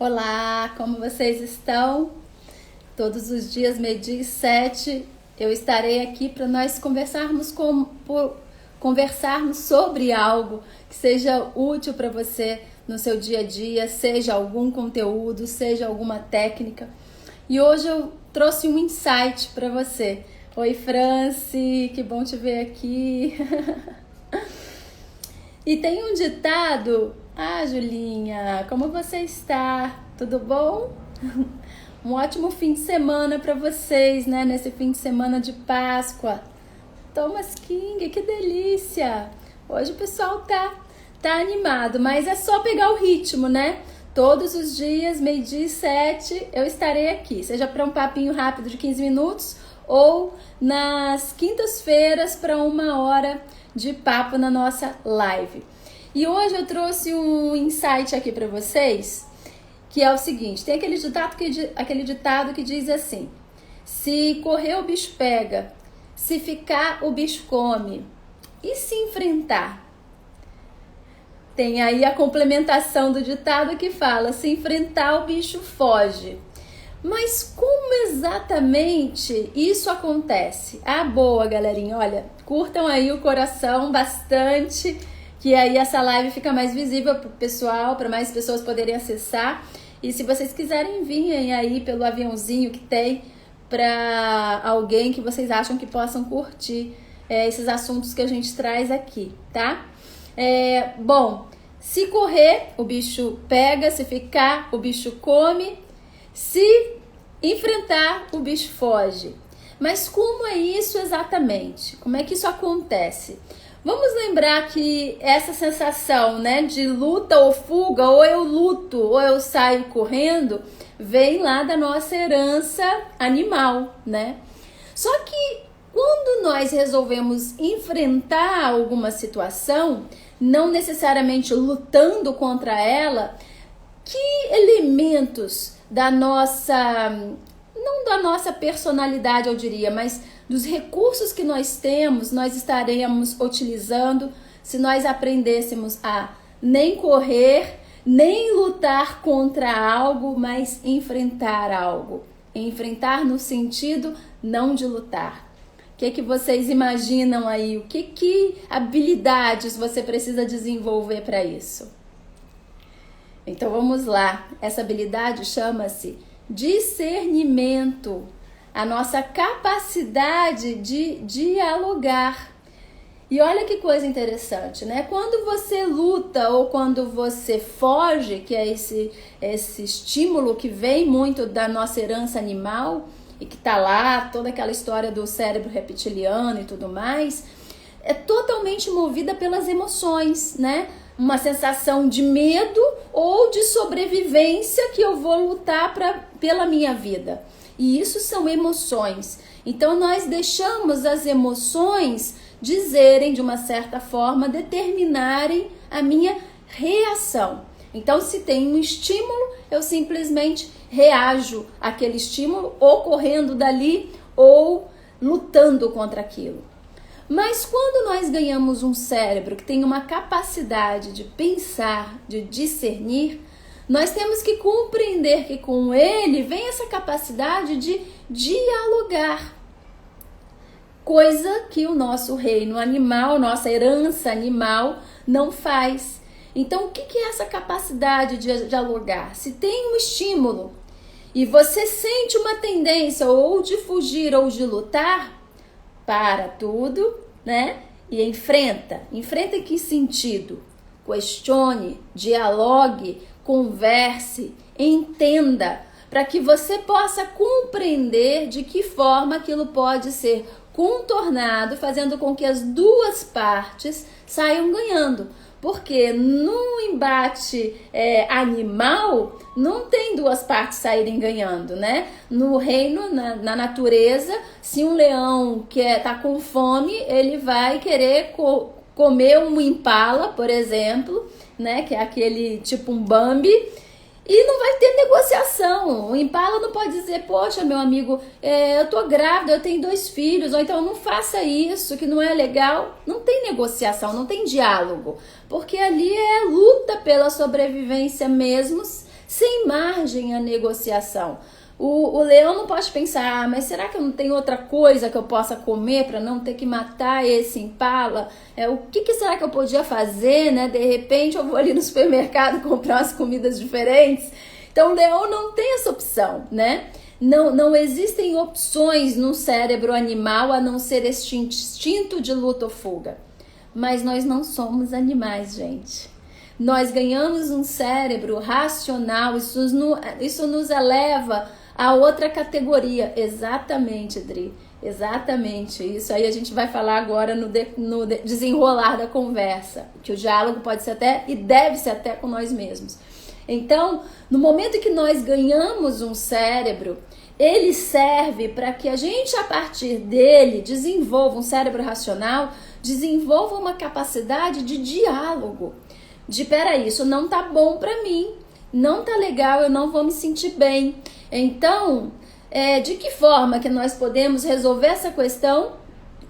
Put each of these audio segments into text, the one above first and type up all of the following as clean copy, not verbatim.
Olá, como vocês estão? Todos os dias, meio-dia e 7, eu estarei aqui para nós conversarmos sobre algo que seja útil para você no seu dia a dia, seja algum conteúdo, seja alguma técnica. E hoje eu trouxe um insight para você. Oi, Franci, que bom te ver aqui. E tem um ditado... Julinha, como você está? Tudo bom? Um ótimo fim de semana para vocês, né? Nesse fim de semana de Páscoa. Thomas King, que delícia! Hoje o pessoal tá animado, mas é só pegar o ritmo, né? Todos os dias, meio-dia e 7, eu estarei aqui. Seja para um papinho rápido de 15 minutos ou nas quintas-feiras para 1 hora de papo na nossa live. E hoje eu trouxe um insight aqui para vocês, que é o seguinte, tem aquele ditado que diz assim: se correr o bicho pega, se ficar o bicho come, e se enfrentar? Tem aí a complementação do ditado que fala: se enfrentar o bicho foge. Mas como exatamente isso acontece? Boa, galerinha, olha, curtam aí o coração bastante, que aí essa live fica mais visível para o pessoal, para mais pessoas poderem acessar. E se vocês quiserem vir aí pelo aviãozinho que tem para alguém que vocês acham que possam curtir esses assuntos que a gente traz aqui, tá? Bom, se correr, o bicho pega, se ficar, o bicho come, se enfrentar, o bicho foge. Mas como é isso exatamente? Como é que isso acontece? Vamos lembrar que essa sensação, né, de luta ou fuga, ou eu luto ou eu saio correndo, vem lá da nossa herança animal, né? Só que quando nós resolvemos enfrentar alguma situação, não necessariamente lutando contra ela, que elementos da nossa, não da nossa personalidade, eu diria, mas dos recursos que nós temos, nós estaremos utilizando se nós aprendêssemos a nem correr, nem lutar contra algo, mas enfrentar algo. Enfrentar no sentido não de lutar. O que vocês imaginam aí? O que habilidades você precisa desenvolver para isso? Então vamos lá. Essa habilidade chama-se discernimento. A nossa capacidade de dialogar. E olha que coisa interessante, né? Quando você luta ou quando você foge, que é esse estímulo que vem muito da nossa herança animal e que tá lá, toda aquela história do cérebro reptiliano e tudo mais, é totalmente movida pelas emoções, né? Uma sensação de medo ou de sobrevivência que eu vou lutar pela minha vida. E isso são emoções. Então nós deixamos as emoções dizerem, de uma certa forma, determinarem a minha reação. Então se tem um estímulo, eu simplesmente reajo àquele estímulo, ou correndo dali, ou lutando contra aquilo. Mas quando nós ganhamos um cérebro que tem uma capacidade de pensar, de discernir, nós temos que compreender que com ele vem essa capacidade de dialogar. Coisa que o nosso reino animal, nossa herança animal, não faz. Então, o que é essa capacidade de dialogar? Se tem um estímulo e você sente uma tendência ou de fugir ou de lutar, para tudo, né? E enfrenta. Enfrenta em que sentido? Questione, dialogue, converse, entenda, para que você possa compreender de que forma aquilo pode ser contornado, fazendo com que as duas partes saiam ganhando. Porque no embate animal, não tem duas partes saírem ganhando, né? No reino, na natureza, se um leão tá com fome, ele vai querer comer um impala, por exemplo, né? Que é aquele tipo um Bambi, e não vai ter negociação. O impala não pode dizer: poxa, meu amigo, eu tô grávida, eu tenho 2 filhos, ou então não faça isso, que não é legal. Não tem negociação, não tem diálogo, porque ali é luta pela sobrevivência mesmo, sem margem à negociação. O leão não pode pensar, mas será que eu não tenho outra coisa que eu possa comer para não ter que matar esse impala? O que será que eu podia fazer, né? De repente eu vou ali no supermercado comprar umas comidas diferentes. Então o leão não tem essa opção, né? Não existem opções no cérebro animal a não ser este instinto de luta ou fuga. Mas nós não somos animais, gente. Nós ganhamos um cérebro racional, isso nos eleva a outra categoria. Exatamente, Dri, exatamente. Isso aí a gente vai falar agora no desenrolar da conversa, que o diálogo pode ser até e deve ser até com nós mesmos. Então, no momento em que nós ganhamos um cérebro, ele serve para que a gente, a partir dele, desenvolva um cérebro racional, desenvolva uma capacidade de diálogo. Peraí, isso não tá bom para mim, não tá legal, eu não vou me sentir bem. Então, de que forma que nós podemos resolver essa questão,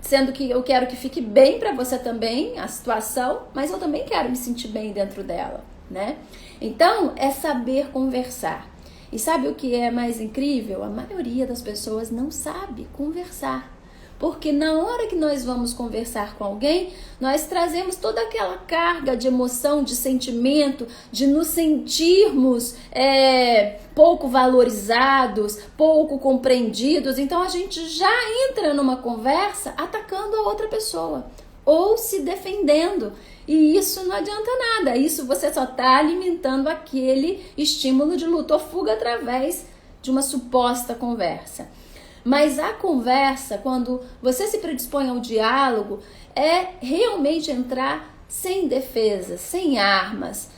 sendo que eu quero que fique bem para você também, a situação, mas eu também quero me sentir bem dentro dela, né? Então, é saber conversar. E sabe o que é mais incrível? A maioria das pessoas não sabe conversar. Porque na hora que nós vamos conversar com alguém, nós trazemos toda aquela carga de emoção, de sentimento, de nos sentirmos pouco valorizados, pouco compreendidos. Então a gente já entra numa conversa atacando a outra pessoa ou se defendendo. E isso não adianta nada, isso você só está alimentando aquele estímulo de luta ou fuga através de uma suposta conversa. Mas a conversa, quando você se predispõe ao diálogo, é realmente entrar sem defesa, sem armas.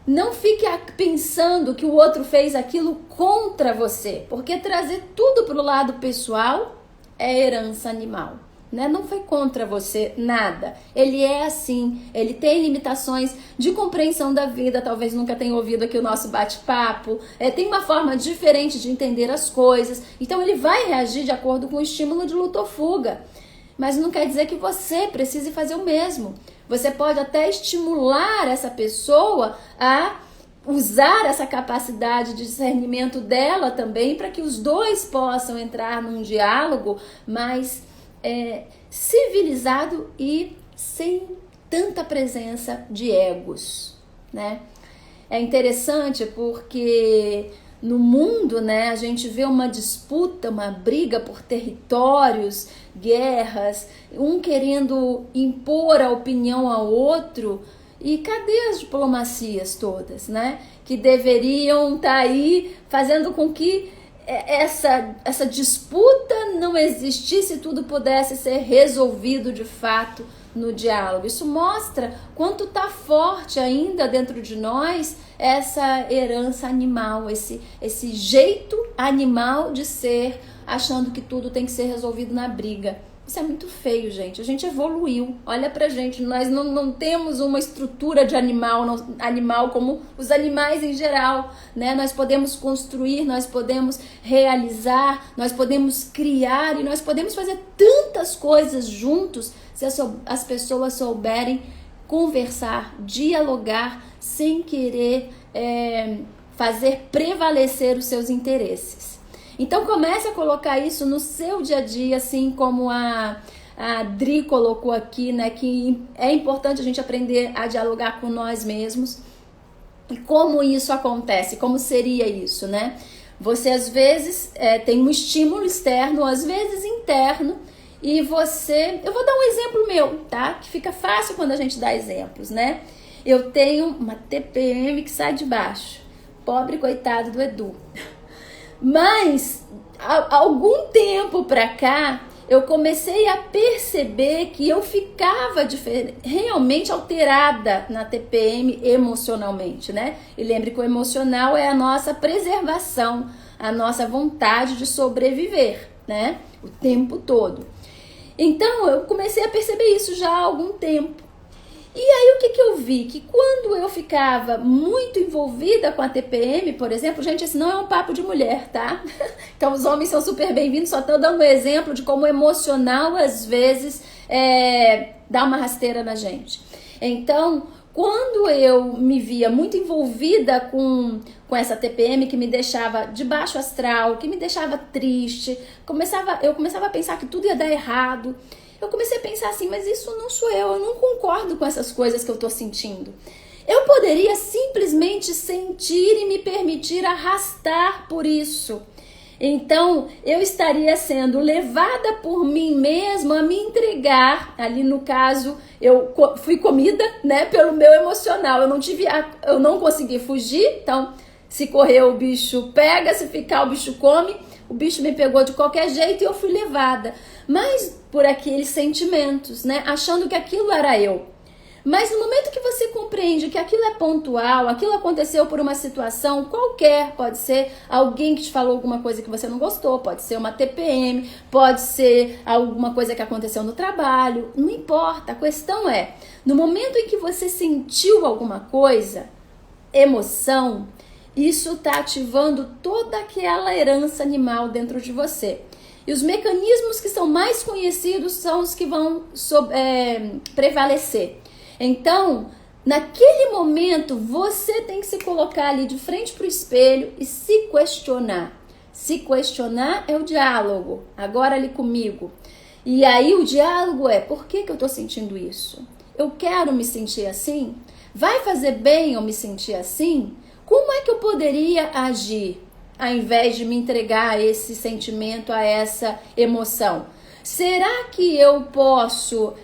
Não fique pensando que o outro fez aquilo contra você, porque trazer tudo para o lado pessoal é herança animal. Né? Não foi contra você nada, ele é assim, ele tem limitações de compreensão da vida, talvez nunca tenha ouvido aqui o nosso bate-papo, tem uma forma diferente de entender as coisas, então ele vai reagir de acordo com o estímulo de luta ou fuga, mas não quer dizer que você precise fazer o mesmo. Você pode até estimular essa pessoa a usar essa capacidade de discernimento dela também, para que os dois possam entrar num diálogo mais civilizado e sem tanta presença de egos, né? É interessante porque no mundo, né, a gente vê uma disputa, uma briga por territórios, guerras, um querendo impor a opinião ao outro. E cadê as diplomacias todas, né? Que deveriam estar aí fazendo com que essa disputa não existisse, tudo pudesse ser resolvido de fato no diálogo. Isso mostra quanto está forte ainda dentro de nós essa herança animal, esse jeito animal de ser, achando que tudo tem que ser resolvido na briga. Isso é muito feio, gente. A gente evoluiu. Olha pra gente, nós não temos uma estrutura de animal como os animais em geral, né? Nós podemos construir, nós podemos realizar, nós podemos criar e nós podemos fazer tantas coisas juntos se as pessoas souberem conversar, dialogar, sem querer fazer prevalecer os seus interesses. Então comece a colocar isso no seu dia a dia, assim como a Dri colocou aqui, né? Que é importante a gente aprender a dialogar com nós mesmos. E como isso acontece? Como seria isso, né? Você às vezes tem um estímulo externo, às vezes interno, e você... Eu vou dar um exemplo meu, tá? Que fica fácil quando a gente dá exemplos, né? Eu tenho uma TPM que sai de baixo. Pobre coitado do Edu. Mas, há algum tempo pra cá, eu comecei a perceber que eu ficava realmente alterada na TPM emocionalmente, né? E lembre que o emocional é a nossa preservação, a nossa vontade de sobreviver, né? O tempo todo. Então, eu comecei a perceber isso já há algum tempo. E aí, o que eu vi? Que quando eu ficava muito envolvida com a TPM, por exemplo, gente, esse não é um papo de mulher, tá? Então, os homens são super bem-vindos, só tô dando um exemplo de como o emocional, às vezes, dá uma rasteira na gente. Então, Quando eu me via muito envolvida com essa TPM que me deixava de baixo astral, que me deixava triste, eu começava a pensar que tudo ia dar errado. Eu comecei a pensar assim, mas isso não sou eu não concordo com essas coisas que eu tô sentindo. Eu poderia simplesmente sentir e me permitir arrastar por isso. Então, eu estaria sendo levada por mim mesma a me entregar. Ali no caso, eu fui comida, né, pelo meu emocional. Eu não consegui fugir. Então, se correr o bicho pega, se ficar o bicho come. O bicho me pegou de qualquer jeito e eu fui levada. Mas por aqueles sentimentos, né, achando que aquilo era eu. Mas no momento que você compreende que aquilo é pontual, aquilo aconteceu por uma situação qualquer, pode ser alguém que te falou alguma coisa que você não gostou, pode ser uma TPM, pode ser alguma coisa que aconteceu no trabalho, não importa, a questão é, no momento em que você sentiu alguma coisa, emoção, isso está ativando toda aquela herança animal dentro de você. E os mecanismos que são mais conhecidos são os que vão prevalecer. Então, naquele momento, você tem que se colocar ali de frente para o espelho e se questionar. Se questionar é o diálogo, agora ali comigo. E aí o diálogo é, por que eu estou sentindo isso? Eu quero me sentir assim? Vai fazer bem eu me sentir assim? Como é que eu poderia agir ao invés de me entregar a esse sentimento, a essa emoção? Será que eu posso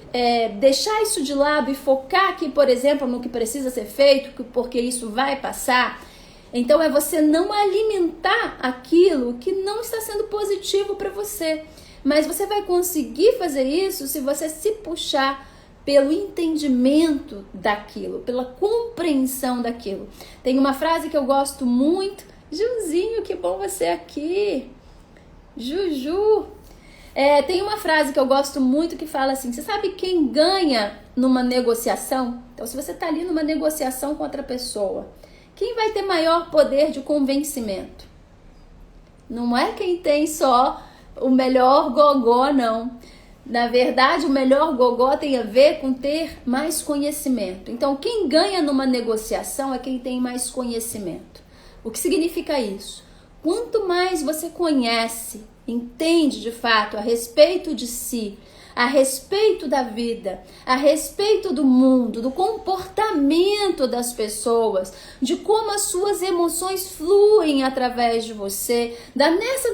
deixar isso de lado e focar aqui, por exemplo, no que precisa ser feito, porque isso vai passar? Então é você não alimentar aquilo que não está sendo positivo para você. Mas você vai conseguir fazer isso se você se puxar pelo entendimento daquilo, pela compreensão daquilo. Tem uma frase que eu gosto muito. Juzinho, que bom você aqui. Juju. Tem uma frase que eu gosto muito que fala assim, você sabe quem ganha numa negociação? Então, se você está ali numa negociação com outra pessoa, quem vai ter maior poder de convencimento? Não é quem tem só o melhor gogó, não. Na verdade, o melhor gogó tem a ver com ter mais conhecimento. Então, quem ganha numa negociação é quem tem mais conhecimento. O que significa isso? Quanto mais você conhece, entende de fato a respeito de si, a respeito da vida, a respeito do mundo, do comportamento das pessoas, de como as suas emoções fluem através de você,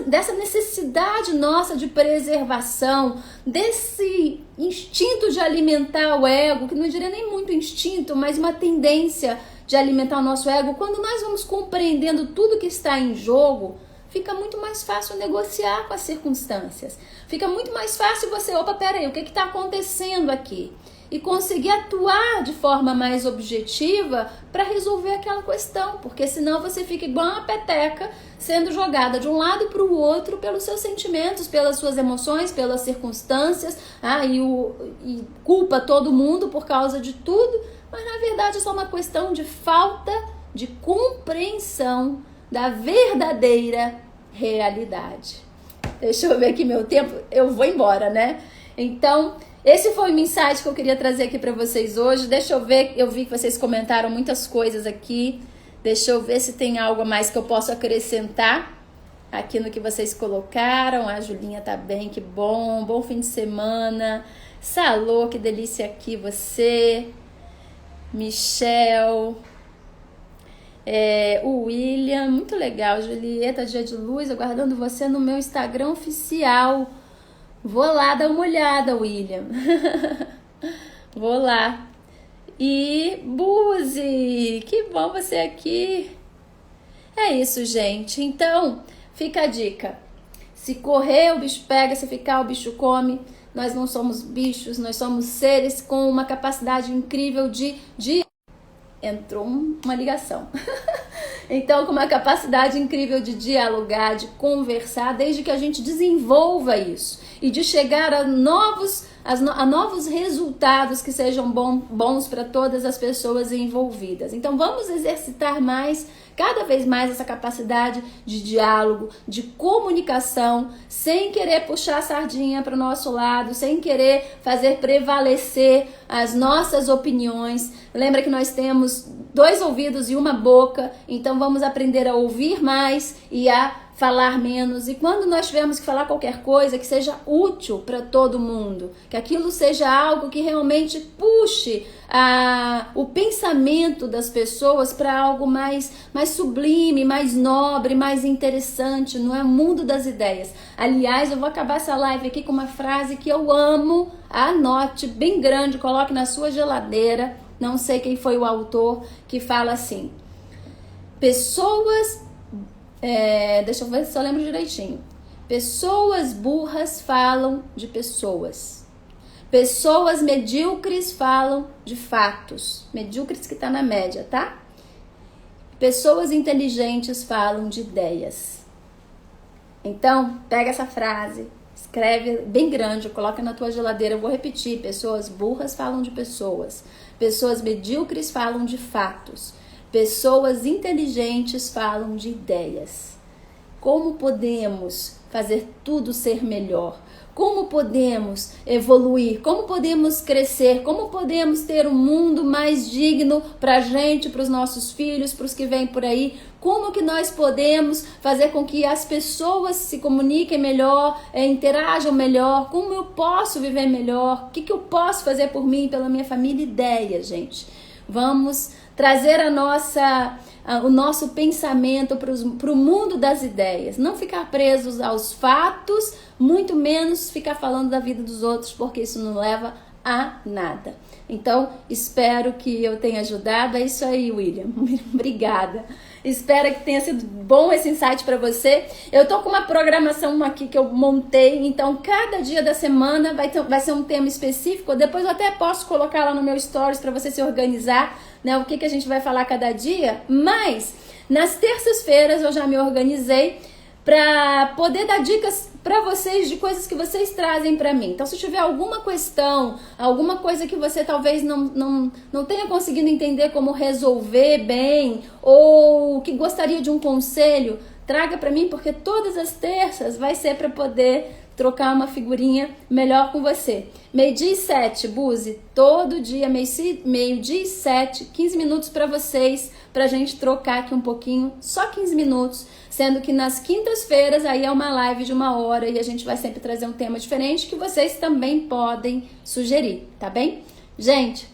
dessa necessidade nossa de preservação, desse instinto de alimentar o ego, que não diria nem muito instinto, mas uma tendência de alimentar o nosso ego. Quando nós vamos compreendendo tudo que está em jogo, fica muito mais fácil negociar com as circunstâncias. Fica muito mais fácil você, peraí, o que está acontecendo aqui? E conseguir atuar de forma mais objetiva para resolver aquela questão. Porque senão você fica igual uma peteca sendo jogada de um lado para o outro pelos seus sentimentos, pelas suas emoções, pelas circunstâncias. E culpa todo mundo por causa de tudo. Mas na verdade é só uma questão de falta de compreensão da verdadeira realidade. Deixa eu ver aqui meu tempo, eu vou embora, né? Então, esse foi o insight que eu queria trazer aqui para vocês hoje. Deixa eu ver, eu vi que vocês comentaram muitas coisas aqui. Deixa eu ver se tem algo a mais que eu posso acrescentar aqui no que vocês colocaram. A Julinha tá bem, que bom. Bom fim de semana. Salô, que delícia aqui você. Michel. O William, muito legal. Julieta, dia de luz, aguardando você no meu Instagram oficial. Vou lá dar uma olhada, William. Vou lá. E Buzi, que bom você aqui. É isso, gente. Então, fica a dica. Se correr, o bicho pega. Se ficar, o bicho come. Nós não somos bichos, nós somos seres com uma capacidade incrível de entrou uma ligação. Então, com uma capacidade incrível de dialogar, de conversar, desde que a gente desenvolva isso e de chegar a novos a novos resultados que sejam bons para todas as pessoas envolvidas. Então vamos exercitar cada vez mais essa capacidade de diálogo, de comunicação, sem querer puxar a sardinha para o nosso lado, sem querer fazer prevalecer as nossas opiniões. Lembra que nós temos 2 ouvidos e uma boca, então vamos aprender a ouvir mais e a falar menos. E quando nós tivermos que falar qualquer coisa, que seja útil para todo mundo, que aquilo seja algo que realmente puxe o pensamento das pessoas para algo mais sublime, mais nobre, mais interessante, não é? O mundo das ideias. Aliás, eu vou acabar essa live aqui com uma frase que eu amo, anote bem grande, coloque na sua geladeira, não sei quem foi o autor, que fala assim: deixa eu ver se eu lembro direitinho. Pessoas burras falam de pessoas. Pessoas medíocres falam de fatos. Medíocres que tá na média, tá? Pessoas inteligentes falam de ideias. Então, pega essa frase, escreve bem grande, coloca na tua geladeira. Eu vou repetir. Pessoas burras falam de pessoas. Pessoas medíocres falam de fatos. Pessoas inteligentes falam de ideias. Como podemos fazer tudo ser melhor? Como podemos evoluir? Como podemos crescer? Como podemos ter um mundo mais digno para a gente, para os nossos filhos, para os que vêm por aí? Como que nós podemos fazer com que as pessoas se comuniquem melhor, interajam melhor? Como eu posso viver melhor? O que eu posso fazer por mim, pela minha família? Ideia, gente. Vamos trazer o nosso pensamento para o mundo das ideias. Não ficar presos aos fatos, muito menos ficar falando da vida dos outros, porque isso não leva a nada. Então, espero que eu tenha ajudado. É isso aí, William. Obrigada. Espero que tenha sido bom esse insight para você. Eu tô com uma programação aqui que eu montei, então cada dia da semana vai ser um tema específico. Depois eu até posso colocar lá no meu stories para você se organizar, né? O que a gente vai falar cada dia. Mas nas terças-feiras eu já me organizei para poder dar dicas para vocês de coisas que vocês trazem para mim. Então, se tiver alguma questão, alguma coisa que você talvez não tenha conseguido entender como resolver bem, ou que gostaria de um conselho, traga para mim, porque todas as terças vai ser para poder trocar uma figurinha melhor com você. 12h07, Buzi, todo dia, meio-dia e 7, 15 minutos para vocês, pra gente trocar aqui um pouquinho, só 15 minutos, sendo que nas quintas-feiras aí é uma live de 1 hora e a gente vai sempre trazer um tema diferente que vocês também podem sugerir, tá bem? Gente,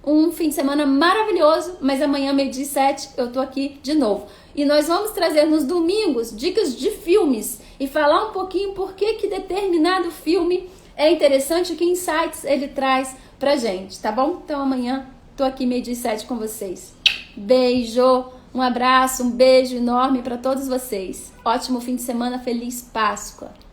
um fim de semana maravilhoso, mas amanhã, 12h07, eu tô aqui de novo. E nós vamos trazer nos domingos dicas de filmes e falar um pouquinho por que determinado filme é interessante, que insights ele traz pra gente, tá bom? Então amanhã tô aqui 12h07 com vocês. Beijo, um abraço, um beijo enorme pra todos vocês. Ótimo fim de semana, feliz Páscoa!